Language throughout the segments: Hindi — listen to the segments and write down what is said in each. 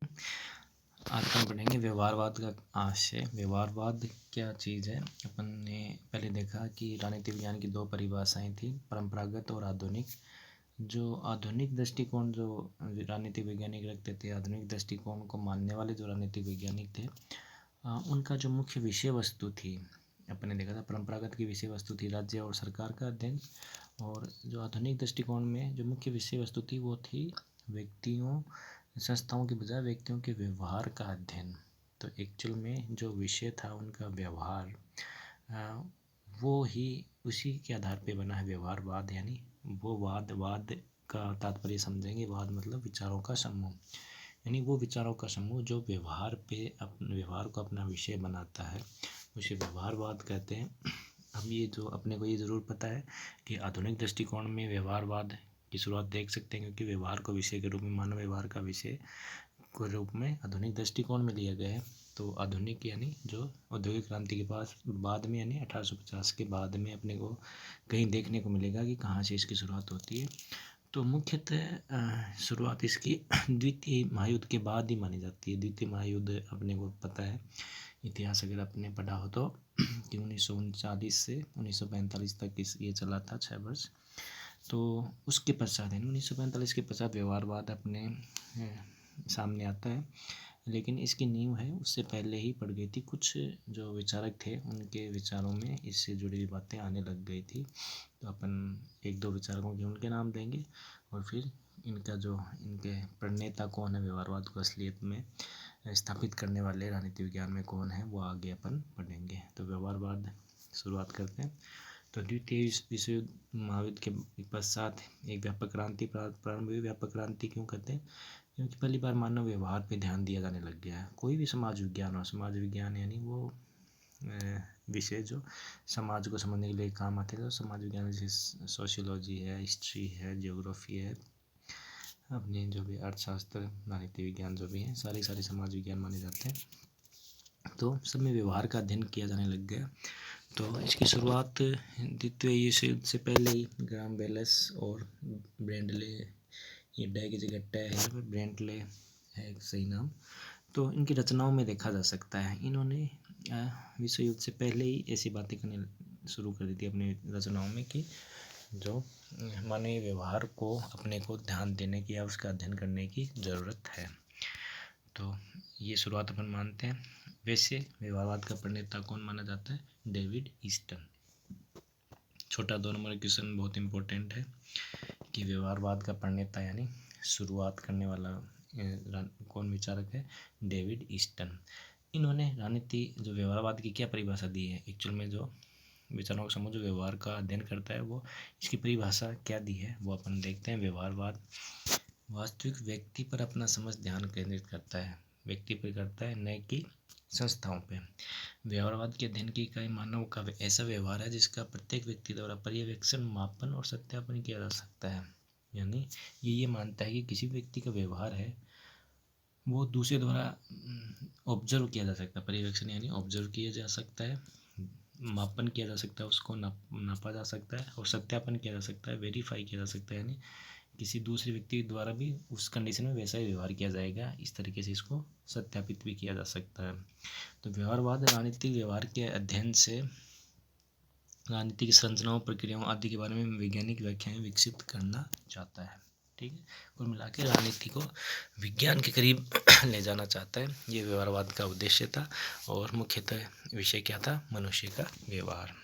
आज हम पढ़ेंगे व्यवहारवाद का आशय। व्यवहारवाद क्या चीज़ है। अपन ने पहले देखा कि राजनीति विज्ञान की दो परिभाषाएं थी, परंपरागत और आधुनिक। जो आधुनिक दृष्टिकोण जो राजनीति वैज्ञानिक रखते थे, आधुनिक दृष्टिकोण को मानने वाले जो राजनीति वैज्ञानिक थे, उनका जो मुख्य विषय वस्तु थी, अपन ने देखा था परंपरागत की विषय वस्तु थी राज्य और सरकार का अध्ययन, और जो आधुनिक दृष्टिकोण में जो मुख्य विषय वस्तु थी वो थी व्यक्तियों संस्थाओं के बजाय व्यक्तियों के व्यवहार का अध्ययन। तो एक्चुअल में जो विषय था उनका व्यवहार, वो ही उसी के आधार पे बना है व्यवहारवाद। यानी वो वाद का तात्पर्य समझेंगे। वाद मतलब विचारों का समूह, यानी वो विचारों का समूह जो व्यवहार पे अपने व्यवहार को अपना विषय बनाता है, उसे व्यवहारवाद कहते हैं। अब ये जो अपने को ये ज़रूर पता है कि आधुनिक दृष्टिकोण में व्यवहारवाद की शुरुआत देख सकते हैं, क्योंकि व्यवहार को विषय के रूप में, मानव व्यवहार का विषय के रूप में आधुनिक दृष्टिकोण में लिया गया है। तो आधुनिक यानी जो औद्योगिक क्रांति के पास बाद में, यानी 1850 के बाद में अपने को कहीं देखने को मिलेगा कि कहाँ से इसकी शुरुआत होती है। तो मुख्यतः शुरुआत इसकी द्वितीय महायुद्ध के बाद ही मानी जाती है। द्वितीय महायुद्ध अपने को पता है, इतिहास अगर आपने पढ़ा हो तो, कि 1939 से 1945 तक ये चला था, 6 वर्ष। तो उसके पश्चात, यानी 1945 के पश्चात व्यवहारवाद अपने सामने आता है। लेकिन इसकी नींव है उससे पहले ही पड़ गई थी। कुछ जो विचारक थे उनके विचारों में इससे जुड़ी हुई बातें आने लग गई थी। तो अपन एक दो विचारकों के उनके नाम देंगे, और फिर इनका जो इनके प्रणेता कौन है, व्यवहारवाद को असलियत में स्थापित करने वाले राजनीति विज्ञान में कौन है, वो आगे अपन पढ़ेंगे। तो व्यवहारवाद शुरुआत करते हैं। तो द्वितीय विश्व महायुद्ध के पश्चात एक व्यापक क्रांति प्रारंभ हुई। व्यापक क्रांति क्यों कहते हैं? क्योंकि पहली बार मानव व्यवहार पे ध्यान दिया जाने लग गया है। कोई भी समाज विज्ञान हो, समाज विज्ञान यानी वो विषय जो समाज को समझने के लिए काम आते थे। तो समाज विज्ञान जैसे सोशियोलॉजी है, हिस्ट्री है, जियोग्राफी है, अपने जो भी अर्थशास्त्र, राजनीति विज्ञान जो भी हैं, सारे समाज विज्ञान माने जाते हैं। तो सब में व्यवहार का अध्ययन किया जाने लग गया। तो इसकी शुरुआत द्वितीय विश्व युद्ध से पहले ही ग्राम बेल्स और ब्रेंडले, ये डे की जगह टे है, ब्रेंटले है एक सही नाम, तो इनकी रचनाओं में देखा जा सकता है। इन्होंने विश्व युद्ध से पहले ही ऐसी बातें करने शुरू कर दी थी अपनी रचनाओं में कि जो मानवीय व्यवहार को अपने को ध्यान देने की या उसका अध्ययन करने की ज़रूरत है। तो ये शुरुआत अपन मानते हैं। वैसे व्यवहारवाद का प्रणेता कौन माना जाता है? David Easton. छोटा 2 नंबर क्वेश्चन बहुत इंपॉर्टेंट है कि व्यवहारवाद का प्रणेता यानी शुरुआत करने वाला कौन विचारक है? David Easton. इन्होंने राजनीति जो व्यवहारवाद की क्या परिभाषा दी है, एक्चुअल में जो विचारों का समूह जो व्यवहार का अध्ययन करता है, वो इसकी परिभाषा क्या दी है वो अपन देखते हैं। व्यवहारवाद वास्तविक व्यक्ति पर अपना समझ ध्यान केंद्रित करता है, व्यक्ति पर करता है, न कि संस्थाओं पे। व्यवहारवाद के अध्ययन की इकाई मानव का ऐसा व्यवहार है जिसका प्रत्येक व्यक्ति द्वारा पर्यवेक्षण, मापन और सत्यापन किया जा सकता है। यानी ये मानता है कि किसी व्यक्ति का व्यवहार है वो दूसरे द्वारा ऑब्जर्व किया जा सकता है। पर्यवेक्षण यानी ऑब्जर्व किया जा सकता है, मापन किया जा सकता है, उसको नापा जा सकता है, और सत्यापन किया जा सकता है, वेरीफाई किया जा सकता है। यानी किसी दूसरे व्यक्ति द्वारा भी उस कंडीशन में वैसा ही व्यवहार किया जाएगा, इस तरीके से इसको सत्यापित भी किया जा सकता है। तो व्यवहारवाद राजनीतिक व्यवहार के अध्ययन से राजनीति की संरचनाओं, प्रक्रियाओं आदि के बारे में वैज्ञानिक व्याख्याएं विकसित करना चाहता है। ठीक है, कुल मिला के राजनीति को विज्ञान के करीब ले जाना चाहता है। ये व्यवहारवाद का उद्देश्य था, और मुख्यतः विषय क्या था? मनुष्य का व्यवहार।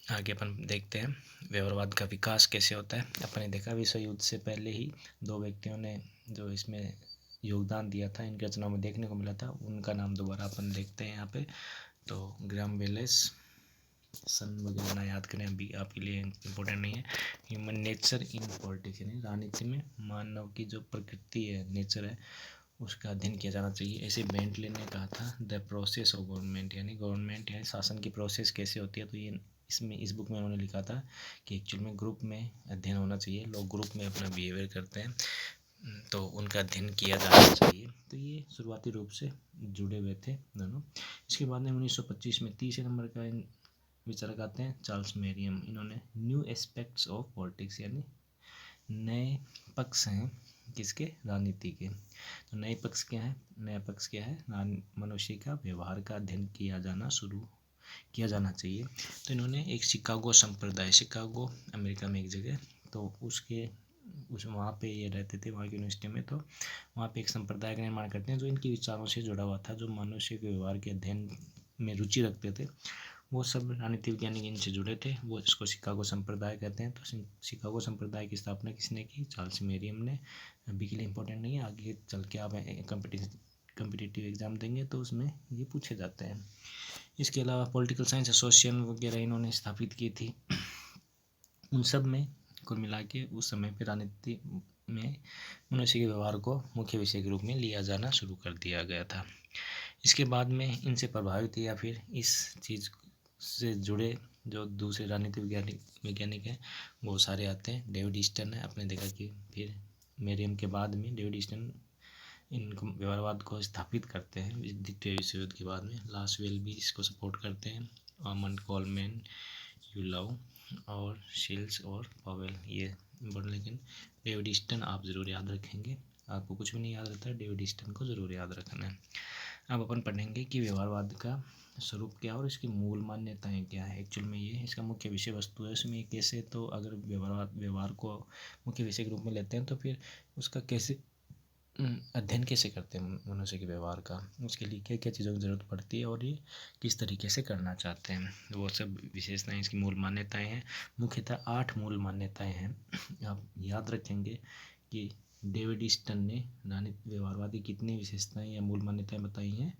आगे अपन देखते हैं व्यवहारवाद का विकास कैसे होता है। अपन ने देखा विश्व युद्ध से पहले ही 2 व्यक्तियों ने जो इसमें योगदान दिया था, इनकी रचनाओं में देखने को मिला था। उनका नाम दोबारा अपन देखते हैं यहाँ पे। तो ग्राम बेल्स, सन वगैरह ना याद करें, अभी आपके लिए इम्पोर्टेंट नहीं है। ह्यूमन नेचर इन पॉलिटिक्स, यानी राजनीति में मानव की जो प्रकृति है, नेचर है, उसका अध्ययन किया जाना चाहिए। ऐसे बेंटले ने कहा था द प्रोसेस ऑफ गवर्नमेंट, यानी गवर्नमेंट या शासन की प्रोसेस कैसे होती है। तो ये इस बुक में उन्होंने लिखा था कि एक्चुअल में ग्रुप में अध्ययन होना चाहिए। लोग ग्रुप में अपना बिहेवियर करते हैं, तो उनका अध्ययन किया जाना चाहिए। तो ये शुरुआती रूप से जुड़े हुए थे दोनों। इसके बाद में 1925 में 30 नंबर का विचारक आते हैं, चार्ल्स मेरियम। इन्होंने न्यू एस्पेक्ट्स ऑफ पॉलिटिक्स, यानी नए पक्ष हैं किसके? राजनीति के। तो नए पक्ष क्या है? नया पक्ष क्या है? मनुष्य का व्यवहार का अध्ययन किया जाना चाहिए। तो इन्होंने एक शिकागो संप्रदाय, शिकागो अमेरिका में एक जगह, तो वहाँ पे ये रहते थे, वहाँ की यूनिवर्सिटी में। तो वहाँ पे एक संप्रदाय का निर्माण करते हैं जो इनके विचारों से जुड़ा हुआ था, जो मनुष्य के व्यवहार के अध्ययन में रुचि रखते थे। वो सब राजनीति वैज्ञानिक इनसे जुड़े थे, वो इसको शिकागो संप्रदाय कहते हैं। तो शिकागो संप्रदाय की स्थापना किसने की? चार्ल्स मेरियम ने। अभी के लिए इम्पोर्टेंट नहीं है, आगे चल के आप कम्पिटिटिव एग्जाम देंगे तो उसमें ये पूछे जाते हैं। इसके अलावा पॉलिटिकल साइंस एसोसिएशन वगैरह इन्होंने स्थापित की थी। उन सब में कुल मिला के उस समय पर राजनीति में मनुष्य के व्यवहार को मुख्य विषय के रूप में लिया जाना शुरू कर दिया गया था। इसके बाद में इनसे प्रभावित या फिर इस चीज़ से जुड़े जो दूसरे राजनीति वैज्ञानिक हैं वो सारे आते हैं। डेविड ईस्टन है, आपने देखा कि फिर मेरियम के बाद में डेविड ईस्टन इनको व्यवहारवाद को स्थापित करते हैं द्वितीय विश्व युद्ध के बाद में। लासवेल भी इसको सपोर्ट करते हैं, आर्मंड कोलमैन, यूलाउ और शिल्स और पावेल, ये इम्पोर्टेंट। लेकिन डेविड ईस्टन आप ज़रूर याद रखेंगे, आपको कुछ भी नहीं याद रहता है, डेविड ईस्टन को ज़रूर याद रखना है। अब अपन पढ़ेंगे कि व्यवहारवाद का स्वरूप क्या और इसकी मूल मान्यताएं क्या है। एक्चुअल में ये इसका मुख्य विषय वस्तु है, उसमें कैसे, तो अगर व्यवहार को मुख्य विषय के रूप में लेते हैं तो फिर उसका कैसे अध्ययन कैसे करते हैं मनुष्य के व्यवहार का, उसके लिए क्या क्या चीज़ों की ज़रूरत पड़ती है और ये किस तरीके से करना चाहते हैं, वो सब विशेषताएं इसकी मूल मान्यताएं हैं। मुख्यतः 8 मूल मान्यताएं हैं। आप याद रखेंगे कि डेविड ईस्टन ने व्यवहारवाद की कितनी विशेषताएं या मूल मान्यताएं बताई हैं?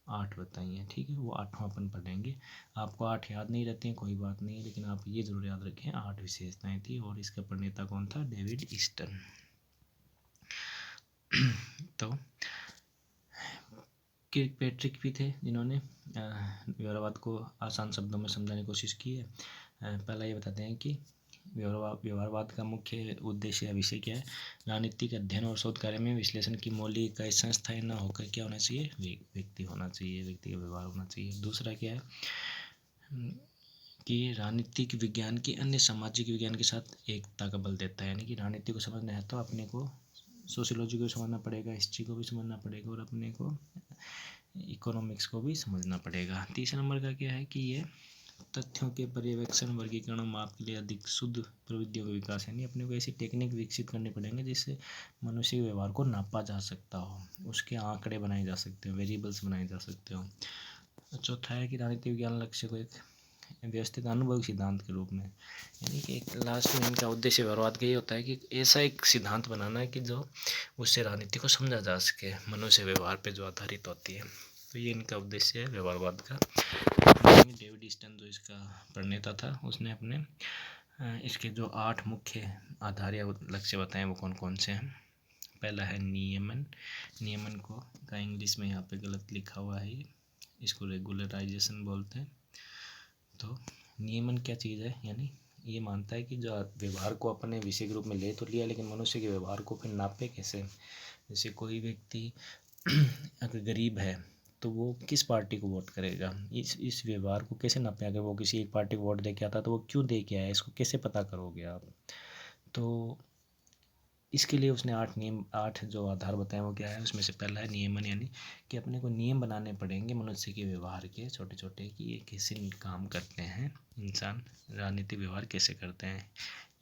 8 बताई हैं, ठीक है। वो 8वां अपन पढ़ेंगे। आपको 8 याद नहीं रहती हैं, कोई बात नहीं है, लेकिन आप ये जरूर याद रखें 8 विशेषताएं थी और इसका प्रणेता कौन था? David Easton. तो किर्कपैट्रिक भी थे जिन्होंने व्यवहारवाद को आसान शब्दों में समझाने की कोशिश की है। पहला ये बताते हैं कि व्यवहारवाद का मुख्य उद्देश्य या विषय क्या है? राजनीतिक अध्ययन और शोध कार्य में विश्लेषण की मौलिक इकाई संस्थाएं न होकर क्या होना चाहिए? व्यक्ति होना चाहिए, व्यक्ति का व्यवहार होना चाहिए। दूसरा क्या है कि राजनीतिक विज्ञान की अन्य सामाजिक विज्ञान के साथ एकता का बल देता है। यानी कि राजनीति को समझना है तो अपने को सोशियोलॉजी को समझना पड़ेगा, हिस्ट्री को भी समझना पड़ेगा और अपने को इकोनॉमिक्स को भी समझना पड़ेगा। तीसरा नंबर का क्या है कि ये तथ्यों के पर्यवेक्षण, वर्गीकरण और माप के लिए अधिक शुद्ध प्रविधियों का विकास, यानी अपने को ऐसी टेक्निक विकसित करने पड़ेंगे जिससे मनुष्य के व्यवहार को नापा जा सकता हो, उसके आंकड़े बनाए जा सकते हो, वेरिएबल्स बनाए जा सकते हो। चौथा है कि राजनीतिक विज्ञान लक्ष्य को एक व्यवस्थित अनुभव सिद्धांत के रूप में, यानी कि एक लास्ट में इनका उद्देश्य व्यवहारवाद का ये होता है कि ऐसा एक सिद्धांत बनाना है कि जो उससे राजनीति को समझा जा सके, मनुष्य व्यवहार पे जो आधारित होती है। तो ये इनका उद्देश्य है व्यवहारवाद का। डेविड ईस्टन जो इसका प्रणेता था, उसने अपने इसके जो 8 मुख्य आधार या लक्ष्य बताएं वो कौन कौन से हैं। पहला है नियमन। नियमन को का इंग्लिश में यहाँ पे गलत लिखा हुआ है, इसको रेगुलराइजेशन बोलते हैं। तो नियमन क्या चीज़ है? यानी ये मानता है कि जो व्यवहार को अपने विषय के रूप में ले तो लिया, लेकिन मनुष्य के व्यवहार को फिर नापे कैसे। जैसे कोई व्यक्ति अगर गरीब है तो वो किस पार्टी को वोट करेगा, इस व्यवहार को कैसे नापे। अगर वो किसी एक पार्टी को वोट दे के आता तो वो क्यों दे के आया, इसको कैसे पता करोगे आप। तो इसके लिए उसने 8 जो आधार बताए वो क्या है, उसमें से पहला है नियमन, यानी कि अपने को नियम बनाने पड़ेंगे मनुष्य के व्यवहार के, छोटे छोटे, कि ये कैसे काम करते हैं, इंसान राजनीतिक व्यवहार कैसे करते हैं,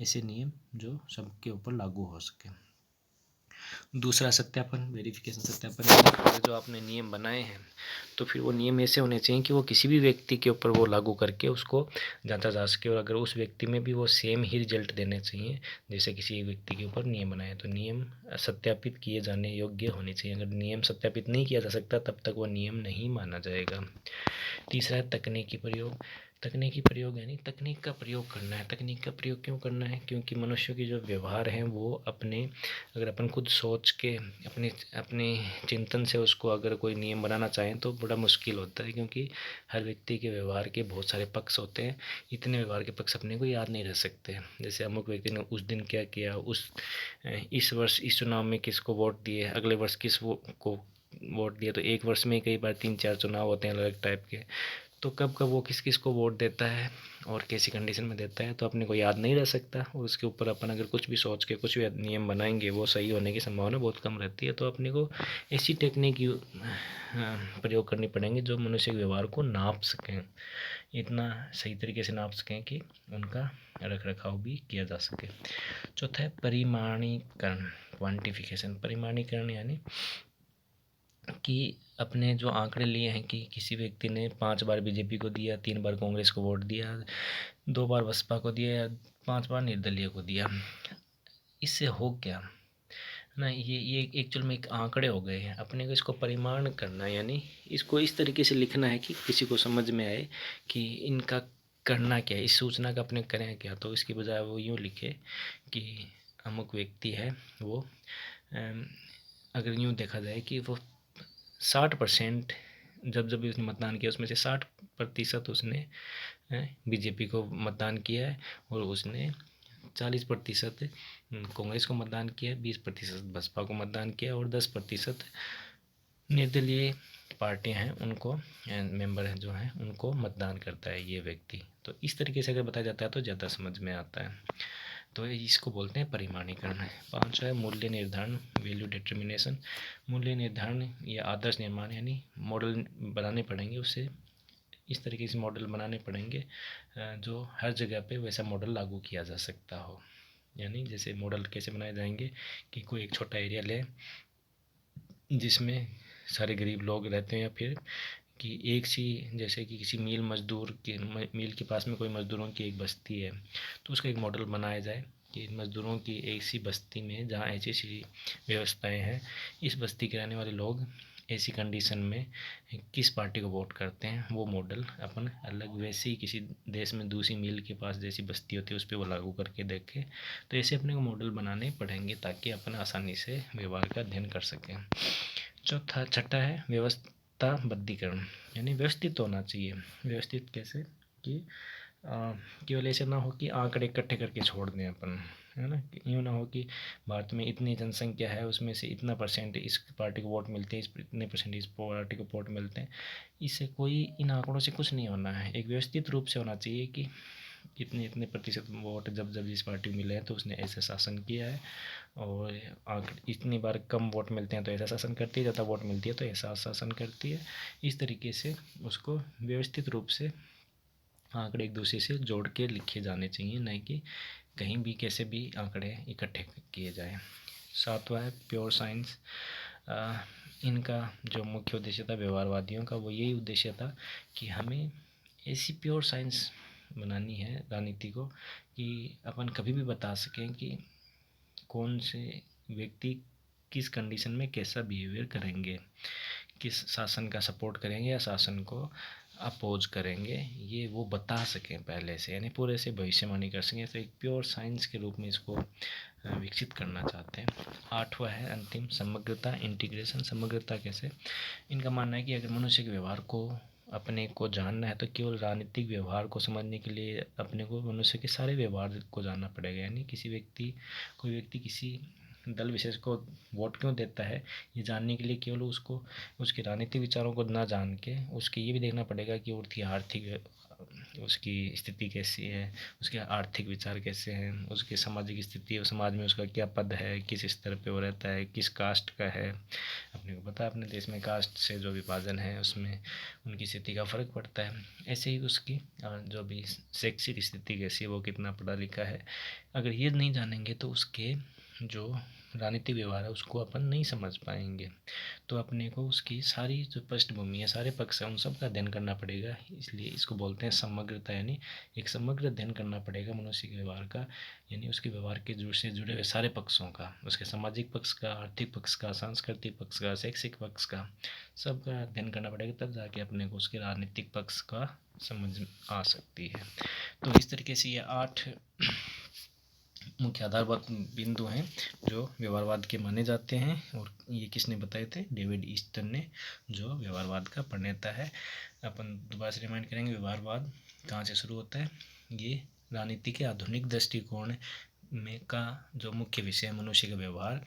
ऐसे नियम जो सबके ऊपर लागू हो सके। दूसरा सत्यापन, वेरिफिकेशन, सत्यापन, जो आपने नियम बनाए हैं तो फिर वो नियम ऐसे होने चाहिए कि वो किसी भी व्यक्ति के ऊपर वो लागू करके उसको जांचा जा सके, और अगर उस व्यक्ति में भी वो सेम ही रिजल्ट देने चाहिए जैसे किसी एक व्यक्ति के ऊपर नियम बनाए, तो नियम सत्यापित किए जाने योग्य होने चाहिए। अगर नियम सत्यापित नहीं किया जा सकता तब तक वो नियम नहीं माना जाएगा। तीसरा है तकनीकी प्रयोग। तकनीकी प्रयोग यानी तकनीक का प्रयोग करना है। तकनीक का प्रयोग क्यों करना है? क्योंकि मनुष्य की जो व्यवहार है वो अपने, अगर अपन खुद सोच के अपने चिंतन से उसको अगर कोई नियम बनाना चाहें तो बड़ा मुश्किल होता है, क्योंकि हर व्यक्ति के व्यवहार के बहुत सारे पक्ष होते हैं, इतने व्यवहार के पक्ष अपने को याद नहीं रह सकते। जैसे अमुक व्यक्ति ने उस दिन क्या किया, इस वर्ष इस चुनाव में किसको वोट दिए, अगले वर्ष किस को वोट दिया, तो एक वर्ष में कई बार 3-4 चुनाव होते हैं अलग अलग टाइप के। तो कब कब वो किस किस को वोट देता है और कैसी कंडीशन में देता है तो अपने को याद नहीं रह सकता, और उसके ऊपर अपन अगर कुछ भी सोच के कुछ भी नियम बनाएंगे वो सही होने की संभावना बहुत कम रहती है। तो अपने को ऐसी टेक्निक प्रयोग करनी पड़ेंगी जो मनुष्य के व्यवहार को नाप सकें, इतना सही तरीके से नाप सकें कि उनका रख रखाव भी किया जा सके। चौथा है परिमाणीकरण, क्वांटिफिकेशन। परिमाणीकरण यानी कि अपने जो आंकड़े लिए हैं कि किसी व्यक्ति ने 5 बार बीजेपी को दिया, 3 बार कांग्रेस को वोट दिया, 2 बार बसपा को दिया या 5 बार निर्दलीय को दिया, इससे हो क्या ना, ये एक्चुअल में एक आंकड़े हो गए हैं। अपने को इसको परिमाण करना है, यानी इसको इस तरीके से लिखना है कि किसी को समझ में आए कि इनका करना क्या है, इस सूचना का अपने करें क्या। तो इसकी बजाय वो यूँ लिखे कि अमुक व्यक्ति है वो अगर यूँ देखा जाए कि वो 60% जब जब भी उसने मतदान किया उसमें से 60% उसने बीजेपी को मतदान किया है, और उसने 40% कांग्रेस को मतदान किया, 20% बसपा को मतदान किया, और 10% निर्दलीय पार्टियां हैं उनको मेंबर हैं जो हैं उनको मतदान करता है ये व्यक्ति। तो इस तरीके से अगर बताया जाता है तो ज़्यादा समझ में आता है। तो इसको बोलते हैं परिमाणीकरण। 5 है मूल्य निर्धारण, वैल्यू डिटर्मिनेशन। मूल्य निर्धारण या आदर्श निर्माण, यानी मॉडल बनाने पड़ेंगे, उससे इस तरीके से मॉडल बनाने पड़ेंगे जो हर जगह पे वैसा मॉडल लागू किया जा सकता हो। यानी जैसे मॉडल कैसे बनाए जाएंगे कि कोई एक छोटा एरिया ले जिसमें सारे गरीब लोग रहते हैं, या फिर कि एक सी जैसे कि किसी मील के पास में कोई मज़दूरों की एक बस्ती है, तो उसका एक मॉडल बनाया जाए कि मज़दूरों की एक सी बस्ती में जहाँ ऐसी ऐसी व्यवस्थाएं हैं, इस बस्ती के रहने वाले लोग ऐसी कंडीशन में किस पार्टी को वोट करते हैं, वो मॉडल अपन अलग वैसे ही किसी देश में दूसरी मील के पास जैसी बस्ती होती है उस पर वो लागू करके देखें। तो ऐसे अपने को मॉडल बनाने पड़ेंगे ताकि अपन आसानी से व्यवहार का अध्ययन कर सकें। छठा है व्यवस्थाबद्धीकरण, यानी व्यवस्थित होना चाहिए। व्यवस्थित कैसे कि केवल ऐसे ना हो कि आंकड़े इकट्ठे करके छोड़ दें अपन, है ना। यूँ ना हो कि भारत में इतनी जनसंख्या है उसमें से इतना परसेंट इस पार्टी को वोट मिलते हैं, इतने परसेंट इस पार्टी को वोट मिलते हैं। इससे कोई इन आंकड़ों से कुछ नहीं होना है। एक व्यवस्थित रूप से होना चाहिए कि इतने इतने प्रतिशत वोट जब जब जिस पार्टी को मिले हैं तो उसने ऐसा शासन किया है, और इतनी बार कम वोट मिलते हैं तो ऐसा शासन करती है, ज़्यादा वोट मिलती है तो ऐसा शासन करती है। इस तरीके से उसको व्यवस्थित रूप से आंकड़े एक दूसरे से जोड़ के लिखे जाने चाहिए, नहीं कि कहीं भी कैसे भी आंकड़े इकट्ठे किए जाए। 7वां है प्योर साइंस। इनका जो मुख्य उद्देश्य था व्यवहारवादियों का, वो यही उद्देश्य था कि हमें ऐसी प्योर साइंस बनानी है राजनीति को कि अपन कभी भी बता सकें कि कौन से व्यक्ति किस कंडीशन में कैसा बिहेवियर करेंगे, किस शासन का सपोर्ट करेंगे या शासन को अपोज करेंगे, ये वो बता सकें पहले से, यानी पूरे से भविष्यवाणी कर सकें। तो एक प्योर साइंस के रूप में इसको विकसित करना चाहते हैं। 8वां है अंतिम समग्रता, इंटीग्रेशन। समग्रता कैसे, इनका मानना है कि अगर मनुष्य के व्यवहार को अपने को जानना है तो केवल राजनीतिक व्यवहार को समझने के लिए अपने को मनुष्य के सारे व्यवहार को जानना पड़ेगा। यानी कोई व्यक्ति किसी दल विशेष को वोट क्यों देता है, ये जानने के लिए केवल उसको उसके राजनीतिक विचारों को ना जान के उसके ये भी देखना पड़ेगा कि उसकी स्थिति कैसी है, उसके आर्थिक विचार कैसे हैं, उसकी सामाजिक स्थिति और समाज में उसका क्या पद है, किस स्तर पे वो रहता है, किस कास्ट का है। अपने को पता है अपने देश में कास्ट से जो विभाजन है उसमें उनकी स्थिति का फ़र्क पड़ता है। ऐसे ही उसकी जो भी शैक्षिक स्थिति कैसी है, वो कितना पढ़ा लिखा है, अगर ये नहीं जानेंगे तो उसके जो राजनीतिक व्यवहार है उसको अपन नहीं समझ पाएंगे। तो अपने को उसकी सारी जो पृष्ठभूमि है, सारे पक्ष है, उन सब का अध्ययन करना पड़ेगा। इसलिए इसको बोलते हैं समग्रता, यानी एक समग्र अध्ययन करना पड़ेगा मनुष्य के व्यवहार का, यानी उसके व्यवहार के से जुड़े हुए सारे पक्षों का, उसके सामाजिक पक्ष का, आर्थिक पक्ष का, सांस्कृतिक पक्ष का, शैक्षिक पक्ष का, सब का अध्ययन करना पड़ेगा, तब जाके अपने को उसके राजनीतिक पक्ष का समझ आ सकती है। तो इस तरीके से ये 8 मुख्य आधारभूत बिंदु हैं जो व्यवहारवाद के माने जाते हैं, और ये किसने बताए थे, डेविड ईस्टन ने, जो व्यवहारवाद का प्रणेता है। अपन दोबारा से रिमाइंड करेंगे व्यवहारवाद कहाँ से शुरू होता है। ये राजनीति के आधुनिक दृष्टिकोण में का जो मुख्य विषय है मनुष्य का व्यवहार,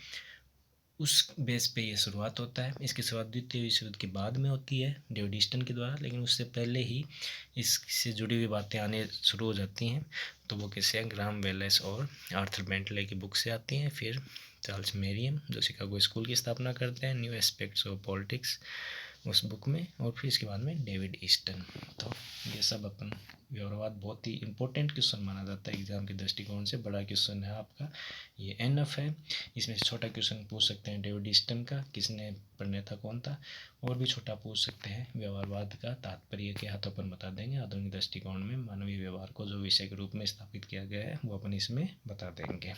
उस बेस पे ये शुरुआत होता है। इसकी शुरुआत द्वितीय विश्व युद्ध के बाद में होती है डेविड ईस्टन के द्वारा, लेकिन उससे पहले ही इससे जुड़ी हुई बातें आने शुरू हो जाती हैं। तो वो किससे, ग्राहम वेल्स और आर्थर बेंटले की बुक से आती हैं। फिर चार्ल्स मेरियम जो शिकागो स्कूल की स्थापना करते हैं, न्यू एस्पेक्ट्स ऑफ पॉलिटिक्स उस बुक में, और फिर इसके बाद में डेविड ईस्टन। तो ये सब अपन व्यवहारवाद बहुत ही इंपॉर्टेंट क्वेश्चन माना जाता है एग्जाम के दृष्टिकोण से। बड़ा क्वेश्चन है आपका, ये एनफ है। इसमें से छोटा क्वेश्चन पूछ सकते हैं डेविड ईस्टन का, किसने प्रणेता कौन था, और भी छोटा पूछ सकते हैं व्यवहारवाद का तात्पर्य के हाथ अपन बता देंगे। आधुनिक दृष्टिकोण में मानवीय व्यवहार को जो विषय के रूप में स्थापित किया गया है वो अपन इसमें बता देंगे।